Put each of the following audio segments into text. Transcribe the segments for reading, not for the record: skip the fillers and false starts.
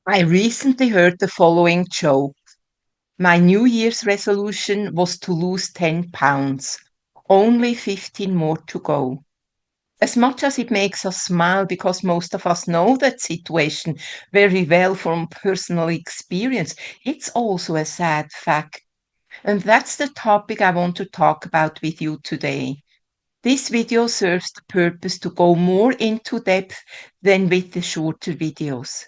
I recently heard the following joke. My New Year's resolution was to lose 10 pounds. Only 15 more to go. As much as it makes us smile because most of us know that situation very well from personal experience, it's also a sad fact. And that's the topic I want to talk about with you today. This video serves the purpose to go more into depth than with the shorter videos.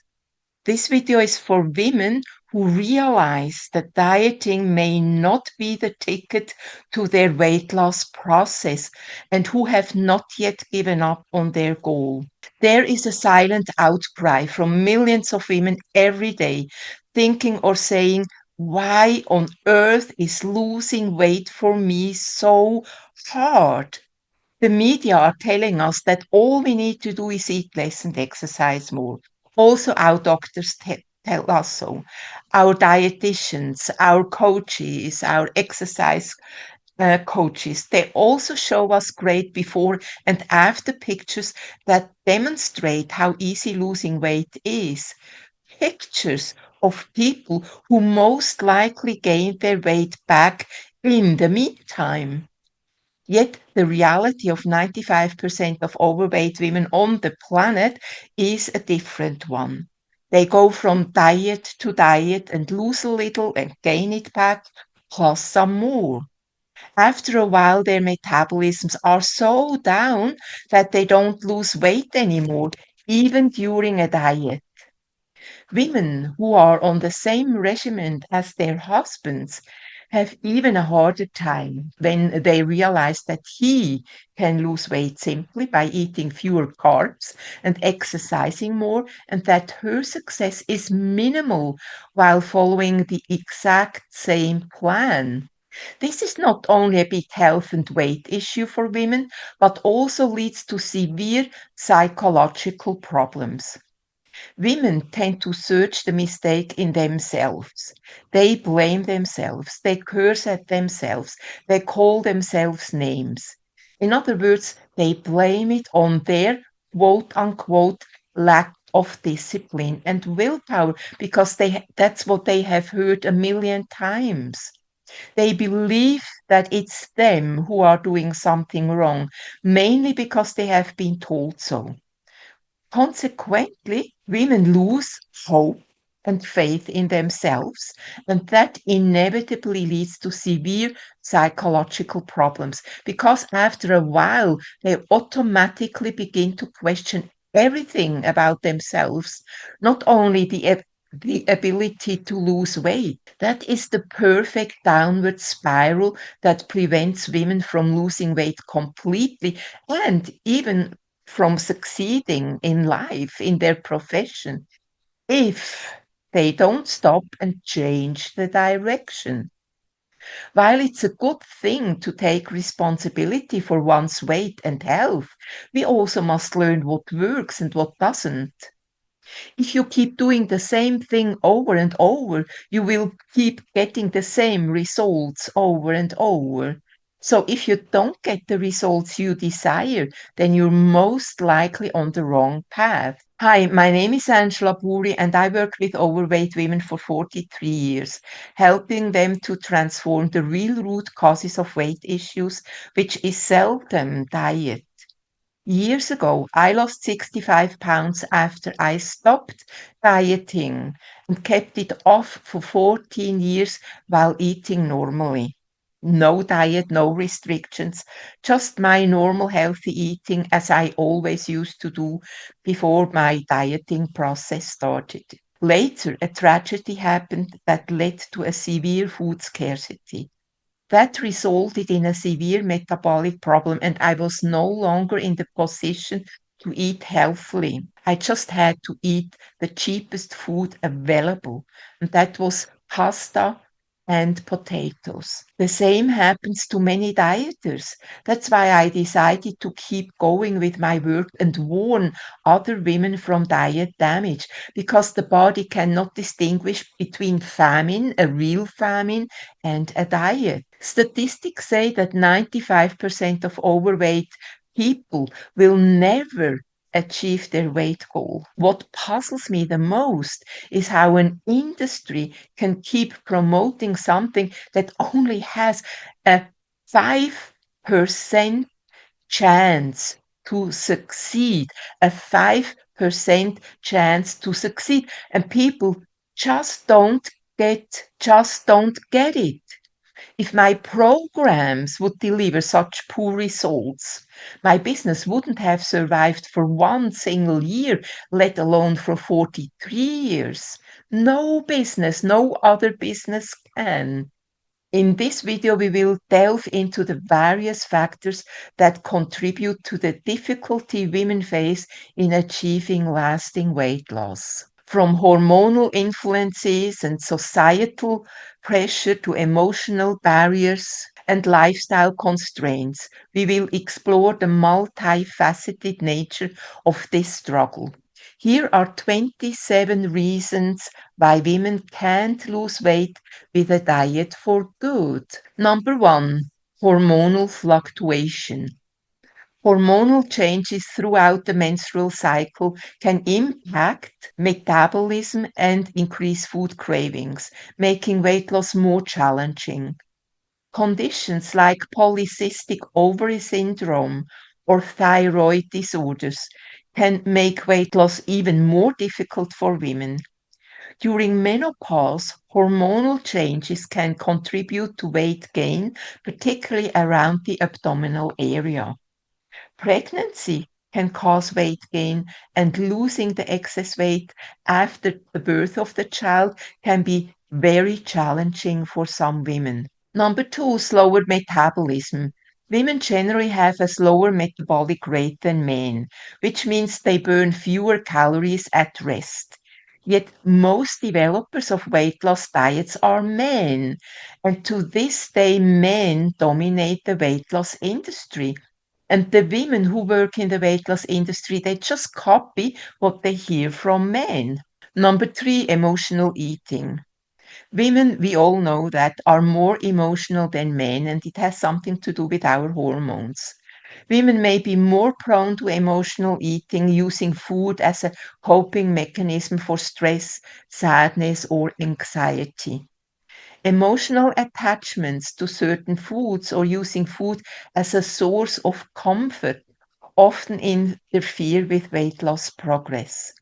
This video is for women who realize that dieting may not be the ticket to their weight loss process and who have not yet given up on their goal. There is a silent outcry from millions of women every day thinking or saying, why on earth is losing weight for me so hard? The media are telling us that all we need to do is eat less and exercise more. Also, our doctors tell us so. Our dietitians, our coaches, our exercise coaches, they also show us great before and after pictures that demonstrate how easy losing weight is. Pictures of people who most likely gained their weight back in the meantime. Yet the reality of 95% of overweight women on the planet is a different one. They go from diet to diet and lose a little and gain it back, plus some more. After a while, their metabolisms are so down that they don't lose weight anymore, even during a diet. Women who are on the same regimen as their husbands have even a harder time when they realize that he can lose weight simply by eating fewer carbs and exercising more, and that her success is minimal while following the exact same plan. This is not only a big health and weight issue for women, but also leads to severe psychological problems. Women tend to search the mistake in themselves. They blame themselves. They curse at themselves. They call themselves names. In other words, they blame it on their quote unquote lack of discipline and willpower because that's what they have heard a million times. They believe that it's them who are doing something wrong, mainly because they have been told so. Consequently, women lose hope and faith in themselves, and that inevitably leads to severe psychological problems because after a while they automatically begin to question everything about themselves, not only the ability to lose weight. That is the perfect downward spiral that prevents women from losing weight completely and even from succeeding in life, in their profession, if they don't stop and change the direction. While it's a good thing to take responsibility for one's weight and health, we also must learn what works and what doesn't. If you keep doing the same thing over and over, you will keep getting the same results over and over. So if you don't get the results you desire, then you're most likely on the wrong path. Hi, my name is Angela Puri and I work with overweight women for 43 years, helping them to transform the real root causes of weight issues, which is seldom diet. Years ago, I lost 65 pounds after I stopped dieting and kept it off for 14 years while eating normally. No diet, no restrictions, just my normal healthy eating as I always used to do before my dieting process started. Later, a tragedy happened that led to a severe food scarcity. That resulted in a severe metabolic problem, and I was no longer in the position to eat healthily. I just had to eat the cheapest food available, and that was pasta and potatoes. The same happens to many dieters. That's why I decided to keep going with my work and warn other women from diet damage because the body cannot distinguish between famine, a real famine, and a diet. Statistics say that 95% of overweight people will never achieve their weight goal. What puzzles me the most is how an industry can keep promoting something that only has a 5% chance to succeed, a 5% chance to succeed. And people just don't get it. If my programs would deliver such poor results, my business wouldn't have survived for one single year, let alone for 43 years. No business, no other business can. In this video, we will delve into the various factors that contribute to the difficulty women face in achieving lasting weight loss. From hormonal influences and societal pressure to emotional barriers and lifestyle constraints, we will explore the multifaceted nature of this struggle. Here are 27 reasons why women can't lose weight with a diet for good. Number one, hormonal fluctuation. Hormonal changes throughout the menstrual cycle can impact metabolism and increase food cravings, making weight loss more challenging. Conditions like polycystic ovary syndrome or thyroid disorders can make weight loss even more difficult for women. During menopause, hormonal changes can contribute to weight gain, particularly around the abdominal area. Pregnancy can cause weight gain, and losing the excess weight after the birth of the child can be very challenging for some women. Number two, slower metabolism. Women generally have a slower metabolic rate than men, which means they burn fewer calories at rest. Yet most developers of weight loss diets are men, and to this day, men dominate the weight loss industry. And the women who work in the weight loss industry, they just copy what they hear from men. Number three, emotional eating. Women, we all know that, are more emotional than men, and it has something to do with our hormones. Women may be more prone to emotional eating, using food as a coping mechanism for stress, sadness, or anxiety. Emotional attachments to certain foods or using food as a source of comfort often interfere with weight loss progress.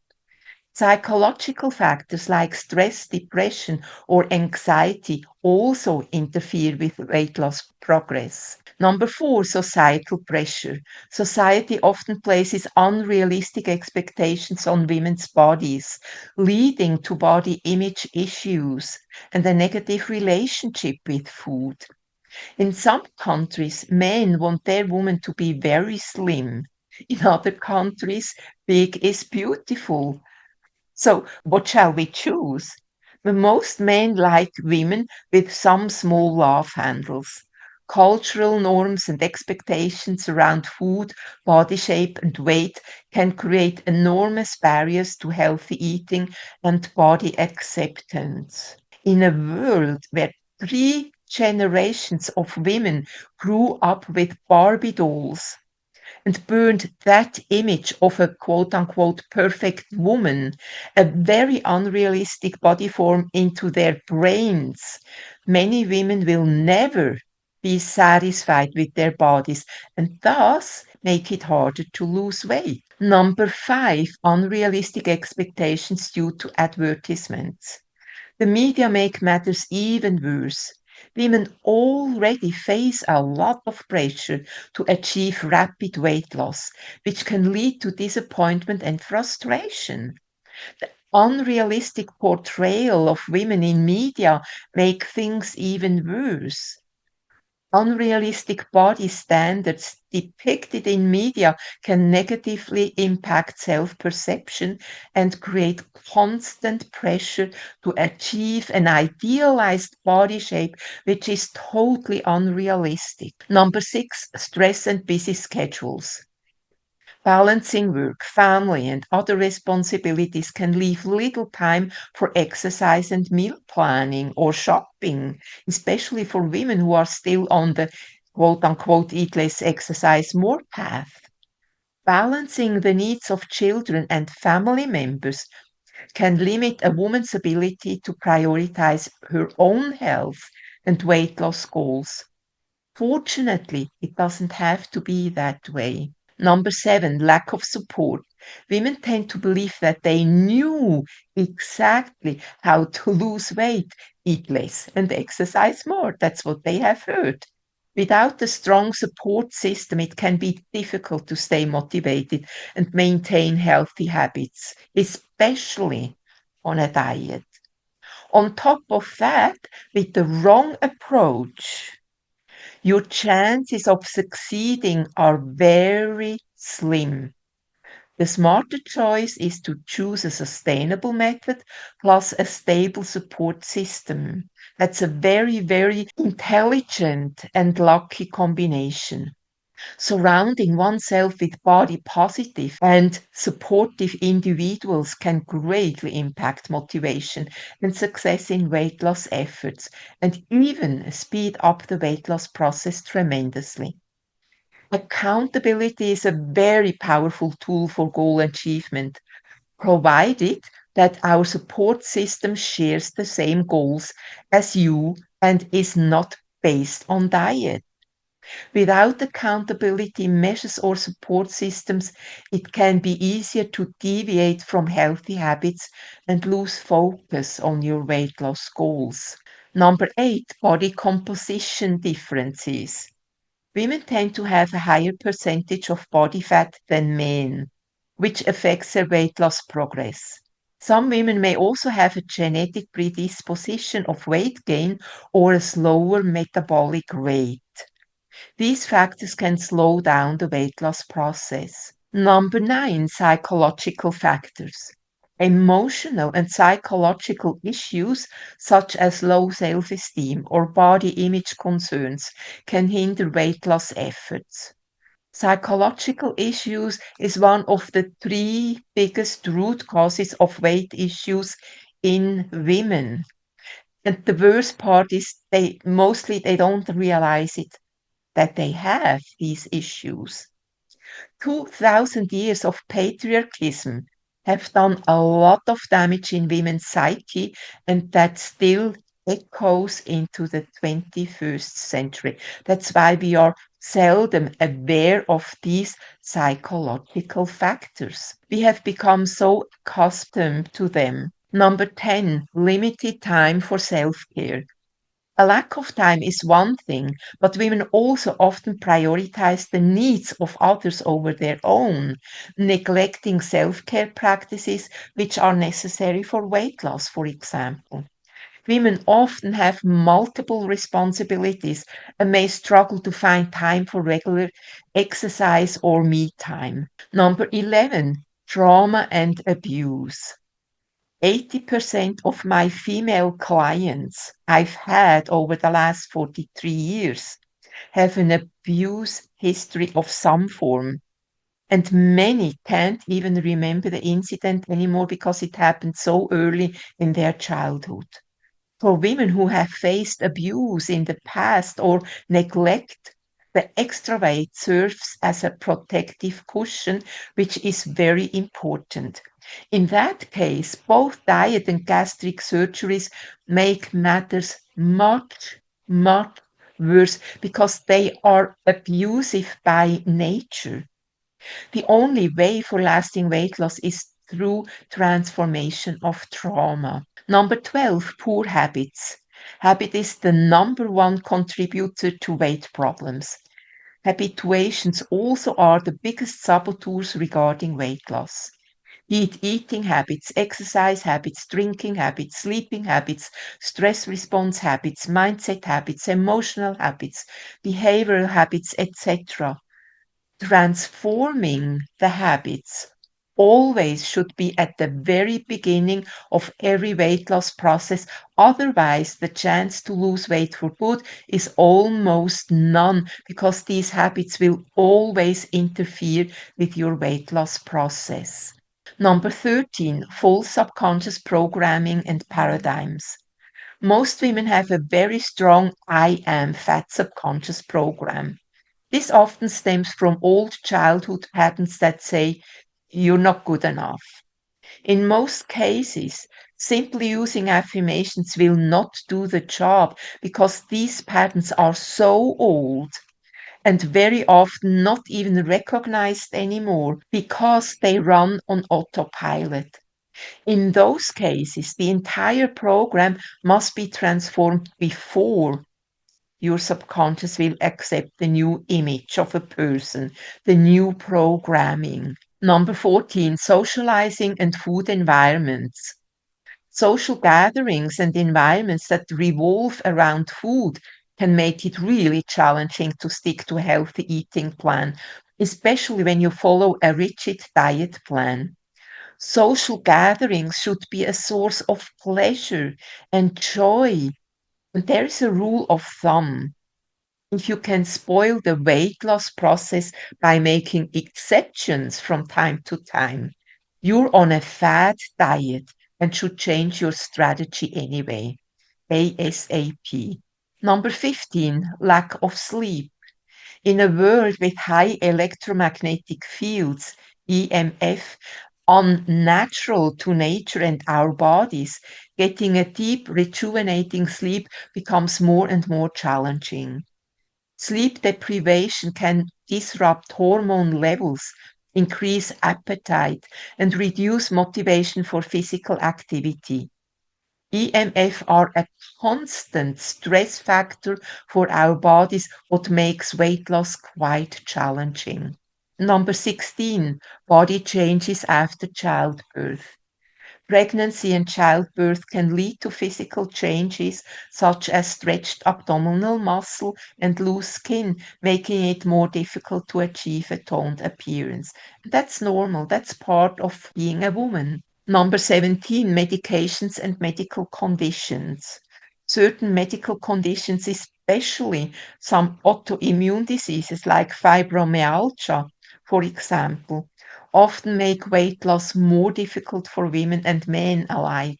Psychological factors like stress, depression, or anxiety also interfere with weight loss progress. Number four, societal pressure. Society often places unrealistic expectations on women's bodies, leading to body image issues and a negative relationship with food. In some countries, men want their women to be very slim. In other countries, big is beautiful. So, what shall we choose? But most men like women with some small love handles. Cultural norms and expectations around food, body shape, and weight can create enormous barriers to healthy eating and body acceptance. In a world where three generations of women grew up with Barbie dolls and burned that image of a quote unquote perfect woman, a very unrealistic body form, into their brains, many women will never be satisfied with their bodies and thus make it harder to lose weight. Number five, unrealistic expectations due to advertisements. The media make matters even worse. Women already face a lot of pressure to achieve rapid weight loss, which can lead to disappointment and frustration. The unrealistic portrayal of women in media make things even worse. Unrealistic body standards depicted in media can negatively impact self perception and create constant pressure to achieve an idealized body shape, which is totally unrealistic. Number six, stress and busy schedules. Balancing work, family, and other responsibilities can leave little time for exercise and meal planning or shopping, especially for women who are still on the quote unquote eat less, exercise more path. Balancing the needs of children and family members can limit a woman's ability to prioritize her own health and weight loss goals. Fortunately, it doesn't have to be that way. Number 7, lack of support. Women tend to believe that they knew exactly how to lose weight, eat less, and exercise more. That's what they have heard. Without a strong support system, it can be difficult to stay motivated and maintain healthy habits, especially on a diet. On top of that, with the wrong approach, your chances of succeeding are very slim. The smarter choice is to choose a sustainable method plus a stable support system. That's a very, very intelligent and lucky combination. Surrounding oneself with body positive and supportive individuals can greatly impact motivation and success in weight loss efforts, and even speed up the weight loss process tremendously. Accountability is a very powerful tool for goal achievement, provided that our support system shares the same goals as you and is not based on diet. Without accountability measures or support systems, it can be easier to deviate from healthy habits and lose focus on your weight loss goals. Number 8, body composition differences. Women tend to have a higher percentage of body fat than men, which affects their weight loss progress. Some women may also have a genetic predisposition of weight gain or a slower metabolic rate. These factors can slow down the weight loss process. Number 9, psychological factors. Emotional and psychological issues such as low self-esteem or body image concerns can hinder weight loss efforts. Psychological issues is one of the three biggest root causes of weight issues in women. And the worst part is they don't realize it that they have these issues. 2,000 years of patriarchism have done a lot of damage in women's psyche, and that still echoes into the 21st century. That's why we are seldom aware of these psychological factors. We have become so accustomed to them. Number 10, limited time for self care. A lack of time is one thing, but women also often prioritize the needs of others over their own, neglecting self care practices which are necessary for weight loss, for example. Women often have multiple responsibilities and may struggle to find time for regular exercise or me time. Number 11, trauma and abuse. 80% of my female clients I've had over the last 43 years have an abuse history of some form. And many can't even remember the incident anymore because it happened so early in their childhood. For women who have faced abuse in the past or neglect, the extra weight serves as a protective cushion, which is very important. In that case, both diet and gastric surgeries make matters much, much worse because they are abusive by nature. The only way for lasting weight loss is through transformation of trauma. Number 12, poor habits. Habit is the number one contributor to weight problems. Habituations also are the biggest saboteurs regarding weight loss. Be it eating habits, exercise habits, drinking habits, sleeping habits, stress response habits, mindset habits, emotional habits, behavioral habits, etc. Transforming the habits always should be at the very beginning of every weight loss process. Otherwise, the chance to lose weight for good is almost none because these habits will always interfere with your weight loss process. Number 13, false subconscious programming and paradigms. Most women have a very strong I am fat subconscious program. This often stems from old childhood patterns that say, you're not good enough. In most cases, simply using affirmations will not do the job because these patterns are so old and very often not even recognized anymore because they run on autopilot. In those cases, the entire program must be transformed before your subconscious will accept the new image of a person, the new programming. Number 14, socializing and food environments. Social gatherings and environments that revolve around food can make it really challenging to stick to a healthy eating plan, especially when you follow a rigid diet plan. Social gatherings should be a source of pleasure and joy. And there is a rule of thumb. If you can spoil the weight loss process by making exceptions from time to time, you're on a fad diet and should change your strategy anyway. ASAP. Number 15, lack of sleep. In a world with high electromagnetic fields, EMF, unnatural to nature and our bodies, getting a deep, rejuvenating sleep becomes more and more challenging. Sleep deprivation can disrupt hormone levels, increase appetite, and reduce motivation for physical activity. EMF are a constant stress factor for our bodies, what makes weight loss quite challenging. Number 16, body changes after childbirth. Pregnancy and childbirth can lead to physical changes such as stretched abdominal muscle and loose skin, making it more difficult to achieve a toned appearance. That's normal, that's part of being a woman. Number 17, medications and medical conditions. Certain medical conditions, especially some autoimmune diseases like fibromyalgia, for example, often make weight loss more difficult for women and men alike.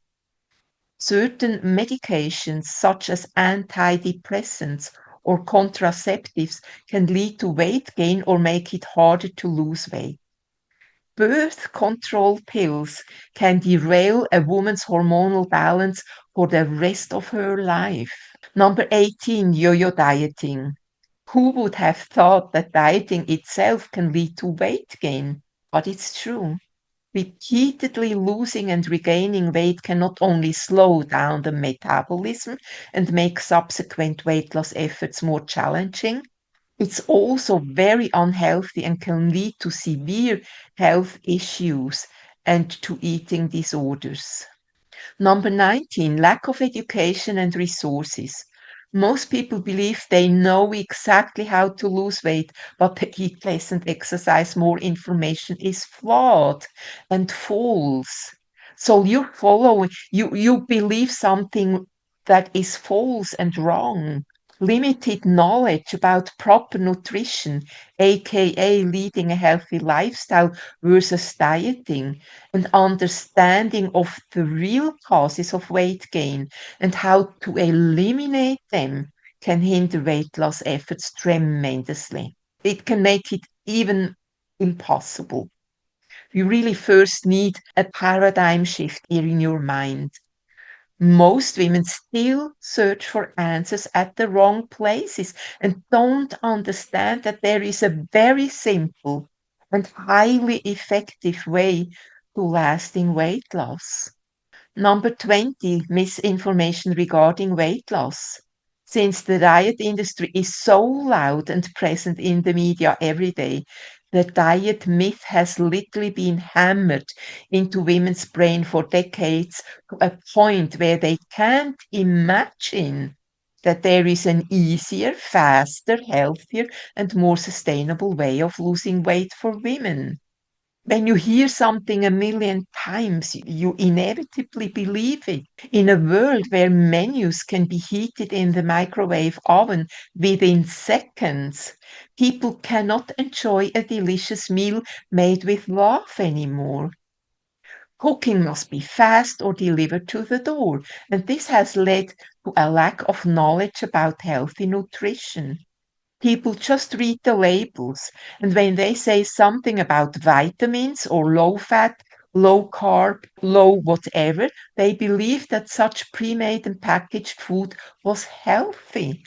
Certain medications, such as antidepressants or contraceptives, can lead to weight gain or make it harder to lose weight. Birth control pills can derail a woman's hormonal balance for the rest of her life. Number 18, yo-yo dieting. Who would have thought that dieting itself can lead to weight gain? But it's true. Repeatedly losing and regaining weight can not only slow down the metabolism and make subsequent weight loss efforts more challenging, it's also very unhealthy and can lead to severe health issues and to eating disorders. Number 19, lack of education and resources. Most people believe they know exactly how to lose weight, but the eat less and exercise more information is flawed and false. So you believe something that is false and wrong. Limited knowledge about proper nutrition, aka leading a healthy lifestyle versus dieting, and understanding of the real causes of weight gain and how to eliminate them can hinder weight loss efforts tremendously. It can make it even impossible. You really first need a paradigm shift here in your mind. Most women still search for answers at the wrong places and don't understand that there is a very simple and highly effective way to lasting weight loss. Number 20, misinformation regarding weight loss. Since the diet industry is so loud and present in the media every day, the diet myth has literally been hammered into women's brain for decades to a point where they can't imagine that there is an easier, faster, healthier, and more sustainable way of losing weight for women. When you hear something a million times, you inevitably believe it. In a world where menus can be heated in the microwave oven within seconds, people cannot enjoy a delicious meal made with love anymore. Cooking must be fast or delivered to the door, and this has led to a lack of knowledge about healthy nutrition. People just read the labels, and when they say something about vitamins or low fat, low carb, low whatever, they believe that such pre-made and packaged food was healthy.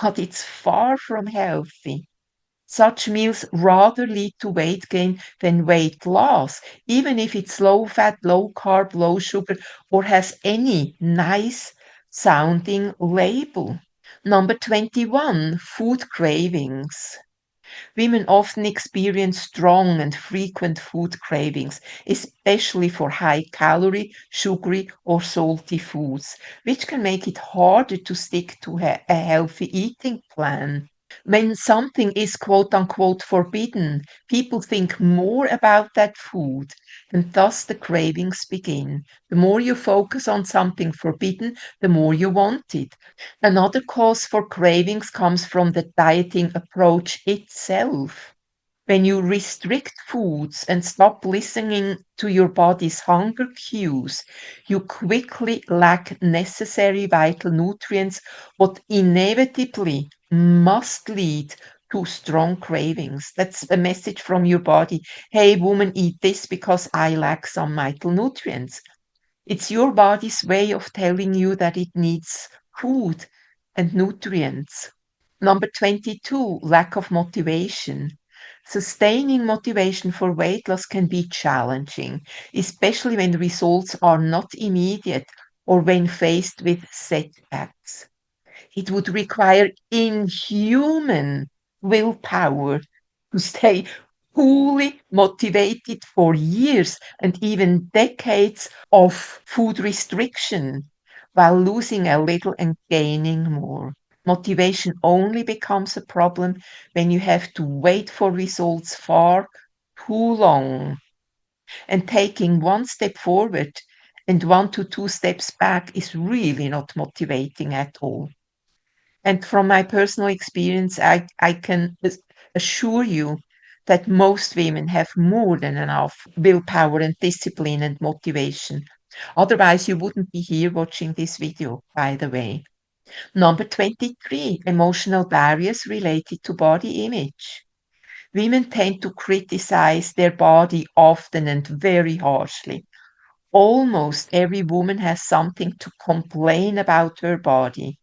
But it's far from healthy. Such meals rather lead to weight gain than weight loss, even if it's low fat, low carb, low sugar, or has any nice sounding label. Number 21, food cravings. Women often experience strong and frequent food cravings, especially for high calorie, sugary, or salty foods, which can make it harder to stick to a healthy eating plan. When something is quote unquote forbidden, people think more about that food, and thus the cravings begin. The more you focus on something forbidden, the more you want it. Another cause for cravings comes from the dieting approach itself. When you restrict foods and stop listening to your body's hunger cues, you quickly lack necessary vital nutrients, what inevitably must lead to strong cravings. That's a message from your body. Hey, woman, eat this because I lack some vital nutrients. It's your body's way of telling you that it needs food and nutrients. Number 22, lack of motivation. Sustaining motivation for weight loss can be challenging, especially when results are not immediate or when faced with setbacks. It would require inhuman willpower to stay fully motivated for years and even decades of food restriction while losing a little and gaining more. Motivation only becomes a problem when you have to wait for results far too long. And taking one step forward and 1 to 2 steps back is really not motivating at all. And from my personal experience, I can assure you that most women have more than enough willpower and discipline and motivation. Otherwise, you wouldn't be here watching this video, by the way. Number 23, emotional barriers related to body image. Women tend to criticize their body often and very harshly. Almost every woman has something to complain about her body.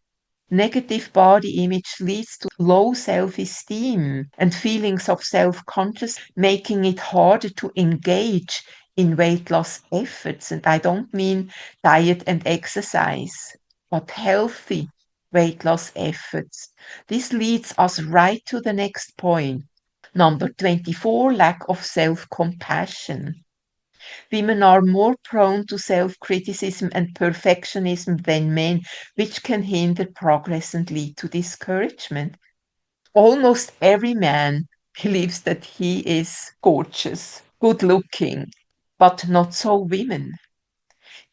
Negative body image leads to low self esteem and feelings of self consciousness, making it harder to engage in weight loss efforts. And I don't mean diet and exercise, but healthy weight loss efforts. This leads us right to the next point. Number 24, lack of self compassion. Women are more prone to self criticism and perfectionism than men, which can hinder progress and lead to discouragement. Almost every man believes that he is gorgeous, good looking, but not so women.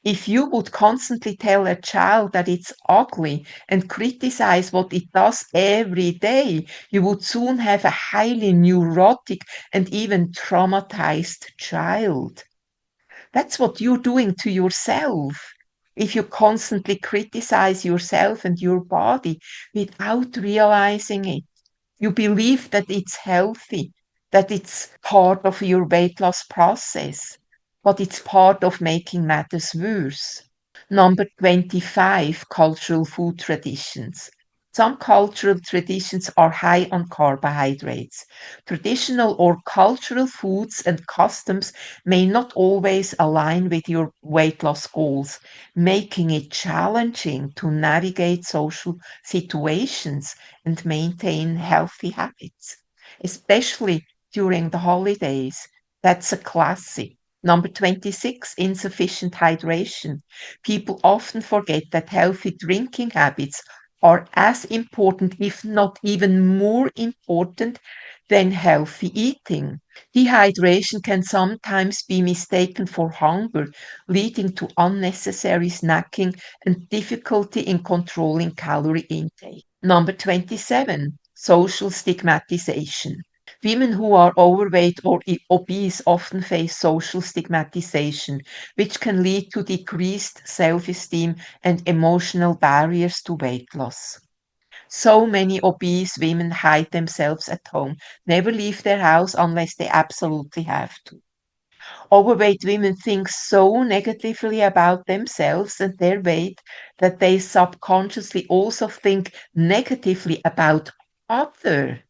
If you would constantly tell a child that it's ugly and criticize what it does every day, you would soon have a highly neurotic and even traumatized child. That's what you're doing to yourself. If you constantly criticize yourself and your body without realizing it, you believe that it's healthy, that it's part of your weight loss process, but it's part of making matters worse. Number 25, cultural food traditions. Some cultural traditions are high on carbohydrates. Traditional or cultural foods and customs may not always align with your weight loss goals, making it challenging to navigate social situations and maintain healthy habits, especially during the holidays. That's a classic. Number 26, insufficient hydration. People often forget that healthy drinking habits are as important, if not even more important, than healthy eating. Dehydration can sometimes be mistaken for hunger, leading to unnecessary snacking and difficulty in controlling calorie intake. Number 27, social stigmatization. Women who are overweight or obese often face social stigmatization, which can lead to decreased self esteem and emotional barriers to weight loss. So many obese women hide themselves at home, never leave their house unless they absolutely have to. Overweight women think so negatively about themselves and their weight that they subconsciously also think negatively about other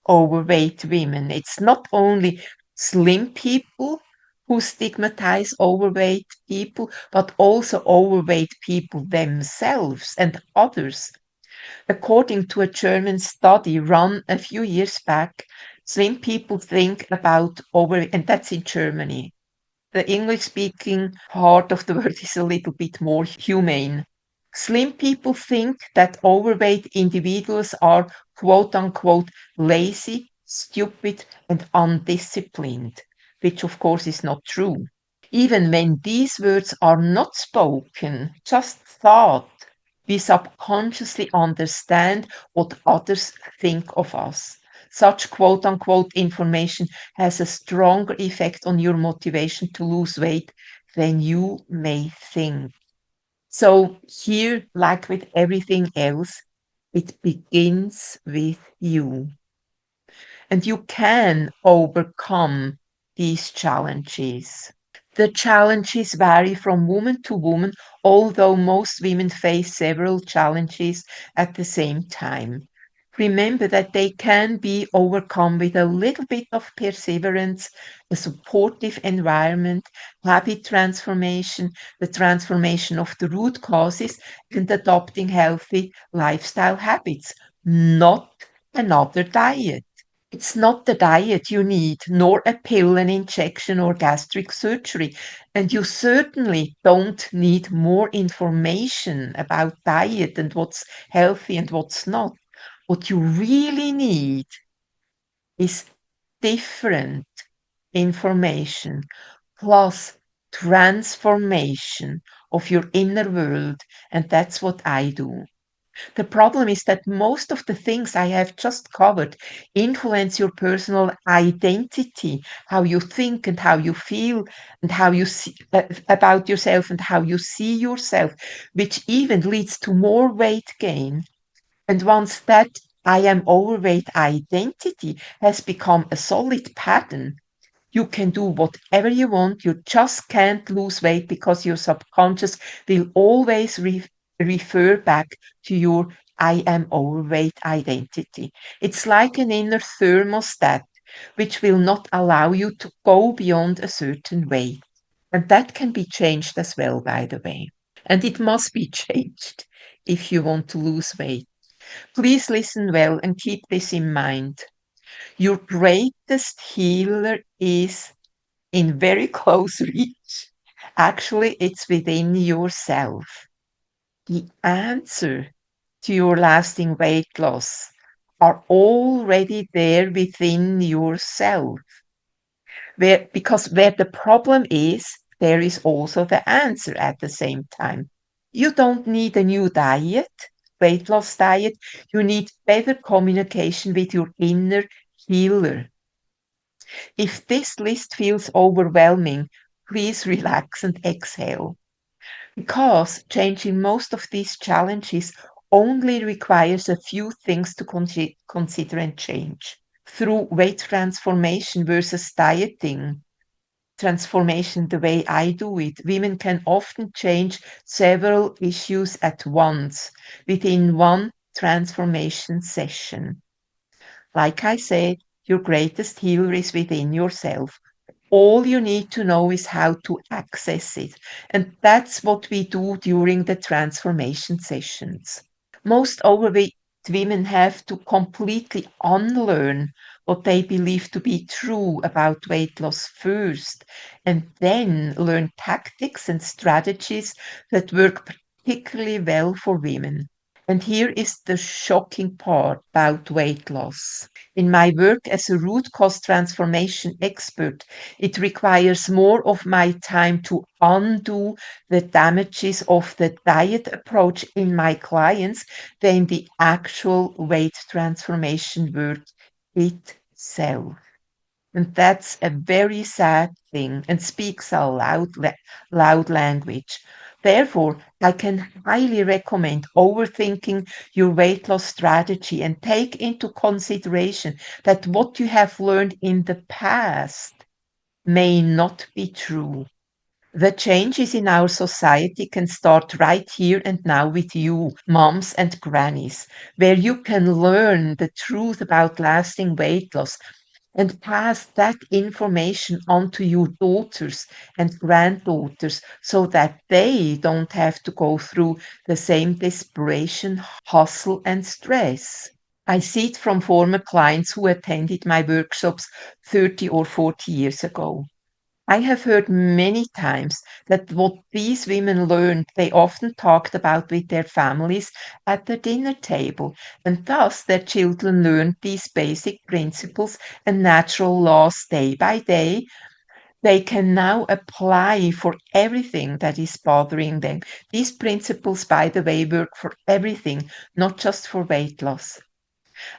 overweight women. It's not only slim people who stigmatize overweight people, but also overweight people themselves and others. According to a German study run a few years back, slim people think about and that's in Germany. The English speaking part of the world is a little bit more humane. Slim people think that overweight individuals are quote unquote lazy, stupid, and undisciplined, which of course is not true. Even when these words are not spoken, just thought, we subconsciously understand what others think of us. Such quote unquote information has a stronger effect on your motivation to lose weight than you may think. So, here, like with everything else, it begins with you. And you can overcome these challenges. The challenges vary from woman to woman, although most women face several challenges at the same time. Remember that they can be overcome with a little bit of perseverance, a supportive environment, habit transformation, the transformation of the root causes, and adopting healthy lifestyle habits, not another diet. It's not the diet you need, nor a pill, an injection, or gastric surgery. And you certainly don't need more information about diet and what's healthy and what's not. What you really need is different information plus transformation of your inner world. And that's what I do. The problem is that most of the things I have just covered influence your personal identity, how you think and how you feel and how you see about yourself and how you see yourself, which even leads to more weight gain. And once that I am overweight identity has become a solid pattern, you can do whatever you want. You just can't lose weight because your subconscious will always refer back to your I am overweight identity. It's like an inner thermostat, which will not allow you to go beyond a certain weight. And that can be changed as well, by the way. And it must be changed if you want to lose weight. Please listen well and keep this in mind. Your greatest healer is in very close reach. Actually, it's within yourself. The answer to your lasting weight loss are already there within yourself. Because where the problem is, there is also the answer at the same time. You don't need a new diet, weight loss diet. You need better communication with your inner healer. If this list feels overwhelming, please relax and exhale. Because changing most of these challenges only requires a few things to consider and change. Through weight transformation versus dieting, transformation the way I do it, women can often change several issues at once within one transformation session. Like I said, your greatest healer is within yourself. All you need to know is how to access it. And that's what we do during the transformation sessions. Most overweight women have to completely unlearn what they believe to be true about weight loss first, and then learn tactics and strategies that work particularly well for women. And here is the shocking part about weight loss. In my work as a root cause transformation expert, it requires more of my time to undo the damages of the diet approach in my clients than the actual weight transformation work itself. And that's a very sad thing and speaks a loud language. Therefore, I can highly recommend overthinking your weight loss strategy and take into consideration that what you have learned in the past may not be true. The changes in our society can start right here and now with you, moms and grannies, where you can learn the truth about lasting weight loss and pass that information on to your daughters and granddaughters so that they don't have to go through the same desperation, hustle, and stress. I see it from former clients who attended my workshops 30 or 40 years ago. I have heard many times that what these women learned, they often talked about with their families at the dinner table, and thus their children learned these basic principles and natural laws day by day. They can now apply for everything that is bothering them. These principles, by the way, work for everything, not just for weight loss.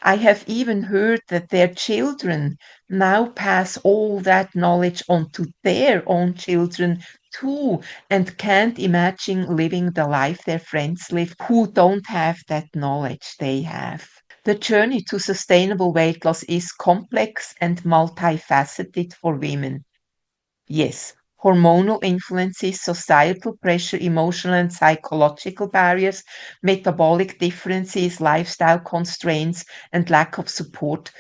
I have even heard that their children now pass all that knowledge on to their own children too, and can't imagine living the life their friends live who don't have that knowledge they have. The journey to sustainable weight loss is complex and multifaceted for women. Yes, hormonal influences, societal pressure, emotional and psychological barriers, metabolic differences, lifestyle constraints, and lack of support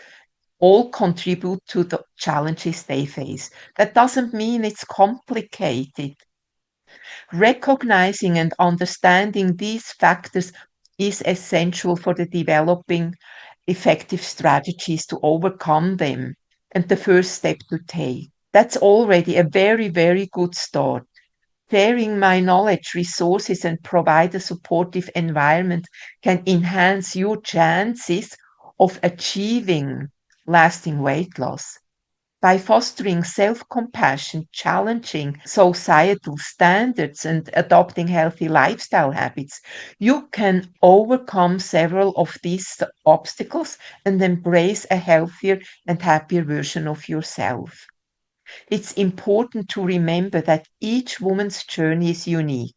all contribute to the challenges they face. That doesn't mean it's complicated. Recognizing and understanding these factors is essential for the developing effective strategies to overcome them and the first step to take. That's already a very, very good start. Sharing my knowledge, resources, and provide a supportive environment can enhance your chances of achieving lasting weight loss. By fostering self compassion, challenging societal standards, and adopting healthy lifestyle habits, you can overcome several of these obstacles and embrace a healthier and happier version of yourself. It's important to remember that each woman's journey is unique.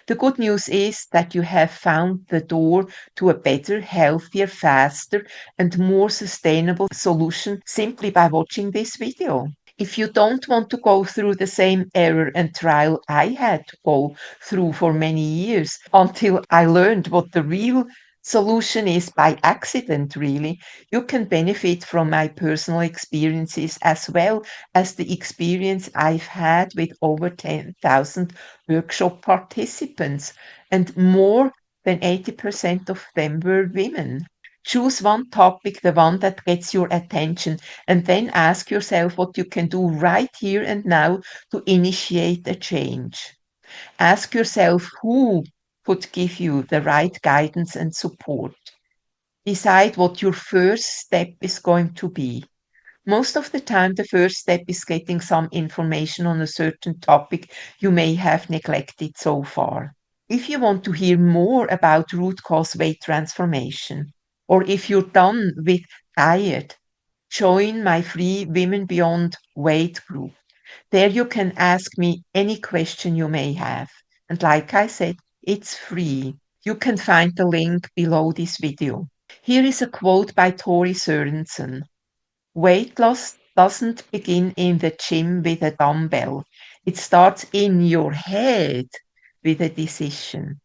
The good news is that you have found the door to a better, healthier, faster, and more sustainable solution simply by watching this video. If you don't want to go through the same error and trial I had to go through for many years until I learned what the real solution is by accident, really, you can benefit from my personal experiences as well as the experience I've had with over 10,000 workshop participants, and more than 80% of them were women. Choose one topic, the one that gets your attention, and then ask yourself what you can do right here and now to initiate a change. Ask yourself who could give you the right guidance and support. Decide what your first step is going to be. Most of the time, the first step is getting some information on a certain topic you may have neglected so far. If you want to hear more about root cause weight transformation, or if you're done with diet, join my free Women Beyond Weight group. There you can ask me any question you may have. And like I said, it's free. You can find the link below this video. Here is a quote by Tori Sorensen. Weight loss doesn't begin in the gym with a dumbbell. It starts in your head with a decision.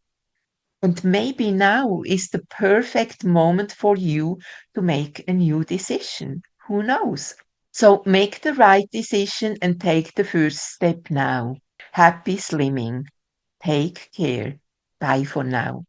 And maybe now is the perfect moment for you to make a new decision. Who knows? So make the right decision and take the first step now. Happy slimming. Take care. Bye for now.